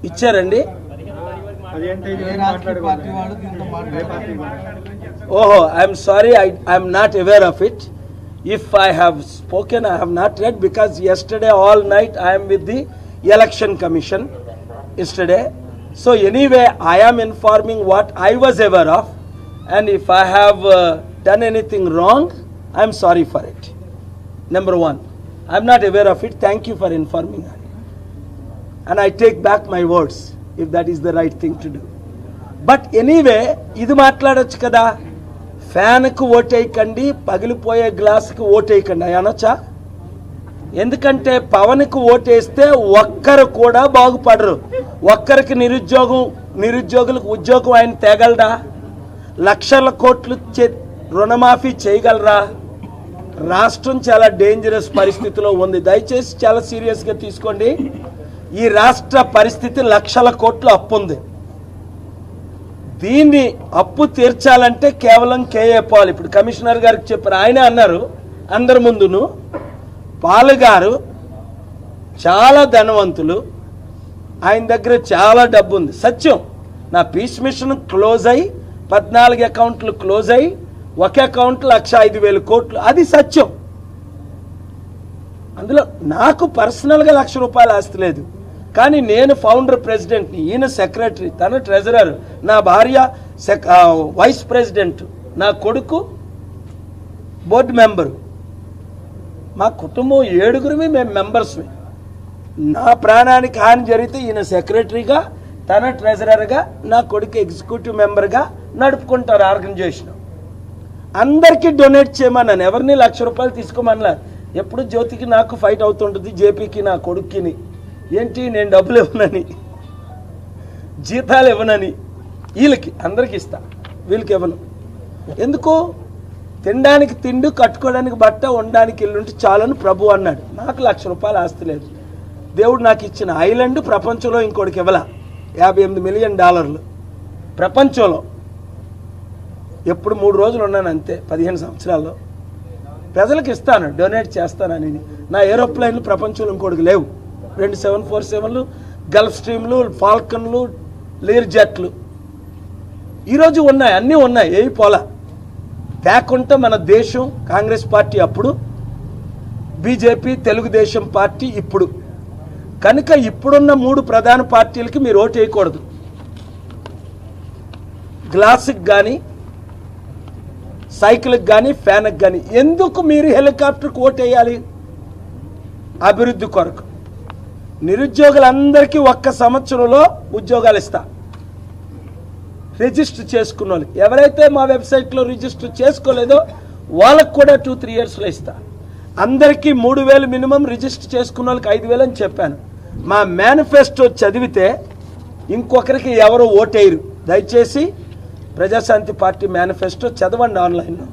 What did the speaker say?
ఇచ్చారండి. ఓహో, I'm sorry, I'm not aware of it. If I have spoken, I have not read, because yesterday all night I am with the Election Commission yesterday. So anyway, I am informing what I was aware of, and if I have done anything wrong, I am sorry for it. Number one, I am not aware of it. Thank you for informing me. And I take back my words if that is the right thing to do. But anyway, ఇది మాట్లాడొచ్చు కదా. ఫ్యాన్కు ఓటేయకండి, పగిలిపోయే గ్లాసుకు ఓటేయకండి అనొచ్చా? ఎందుకంటే పవన్కు ఓటేస్తే ఒక్కరు కూడా బాగుపడరు. ఒక్కరికి నిరుద్యోగులకు ఉద్యోగం ఆయన తేగలరా? లక్షల కోట్లు రుణమాఫీ చేయగలరా? రాష్ట్రం చాలా డేంజరస్ పరిస్థితిలో ఉంది. దయచేసి చాలా సీరియస్గా తీసుకోండి. ఈ రాష్ట్ర పరిస్థితి లక్షల కోట్ల అప్పు ఉంది. దీన్ని అప్పు తీర్చాలంటే కేవలం కేఏ పాల్, ఇప్పుడు కమిషనర్ గారికి చెప్పారు, ఆయన అన్నారు అందరి ముందును, పాల్ గారు చాలా ధనవంతులు, ఆయన దగ్గర చాలా డబ్బు ఉంది. సత్యం. నా పీస్ మిషన్ క్లోజ్ అయ్యి 14 అకౌంట్లు క్లోజ్ అయ్యి ఒక అకౌంట్ 1,05,000 కోట్లు, అది సత్యం. అందులో నాకు పర్సనల్గా ₹1,00,000 ఆస్తి లేదు. కానీ నేను ఫౌండర్ ప్రెసిడెంట్ని, ఈయన సెక్రటరీ, తన ట్రెజరర్, నా భార్య వైస్ ప్రెసిడెంట్, నా కొడుకు బోర్డు మెంబరు, మా కుటుంబం 7గురిమి మేము మెంబర్స్మి. నా ప్రాణానికి హాని జరిగితే ఈయన సెక్రటరీగా, తన ట్రెజరర్గా, నా కొడుకు ఎగ్జిక్యూటివ్ మెంబర్గా నడుపుకుంటారు ఆర్గనైజేషన్. అందరికీ డొనేట్ చేయమన్నాను, ఎవరిని ₹1,00,000 తీసుకోమన్నా. ఎప్పుడు జ్యోతికి నాకు ఫైట్ అవుతుంటుంది, జేపీకి నా కొడుక్కిని. ఏంటి, నేను డబ్బులు ఇవ్వనని, జీతాలు ఇవ్వనని, వీళ్ళకి అందరికి ఇస్తా, వీళ్ళకి ఇవ్వను. ఎందుకు? తినడానికి తిండి, కట్టుకోవడానికి బట్ట, ఉండడానికి ఇల్లుంటే చాలని ప్రభు అన్నాడు. నాకు ₹1,00,000 ఆస్తి లేదు. దేవుడు నాకు ఇచ్చిన ఐలాండ్ ప్రపంచంలో ఇంకోటికి ఇవ్వాల. $58 మిలియన్ ప్రపంచంలో. ఎప్పుడు 3 రోజులు ఉన్నాను అంతే 15 సంవత్సరాల్లో. ప్రజలకు ఇస్తాను, డొనేట్ చేస్తానని. నా ఏరోప్లైన్లు ప్రపంచంలో ఇంకోటికి లేవు. 2 747లు, గల్ఫ్ స్ట్రీమ్లు, ఫాల్కన్లు, లీర్ జెట్లు ఈరోజు ఉన్నాయి, అన్నీ ఉన్నాయి. ఏవి పోలా. తేకుంటే మన దేశం కాంగ్రెస్ పార్టీ అప్పుడు, బీజేపీ తెలుగుదేశం పార్టీ ఇప్పుడు. కనుక ఇప్పుడున్న 3 ప్రధాన పార్టీలకి మీరు ఓటు వేయకూడదు. గ్లాసుకి కానీ, సైకిల్కి కానీ, ఫ్యాన్కి కానీ. ఎందుకు మీరు హెలికాప్టర్కి ఓటు వేయాలి? అభివృద్ధి కొరకు. నిరుద్యోగులందరికీ 1 సంవత్సరంలో ఉద్యోగాలు ఇస్తా. రిజిస్టర్ చేసుకున్న వాళ్ళకి, ఎవరైతే మా వెబ్సైట్లో రిజిస్టర్ చేసుకోలేదో వాళ్ళకు కూడా 2-3 ఇయర్స్లో ఇస్తా. అందరికీ 3,000 మినిమం, రిజిస్టర్ చేసుకున్న వాళ్ళకి 5,000 అని చెప్పాను. మా మేనిఫెస్టో చదివితే ఇంకొకరికి ఎవరు ఓటేయరు. దయచేసి ప్రజాశాంతి పార్టీ మేనిఫెస్టో చదవండి ఆన్లైన్లో.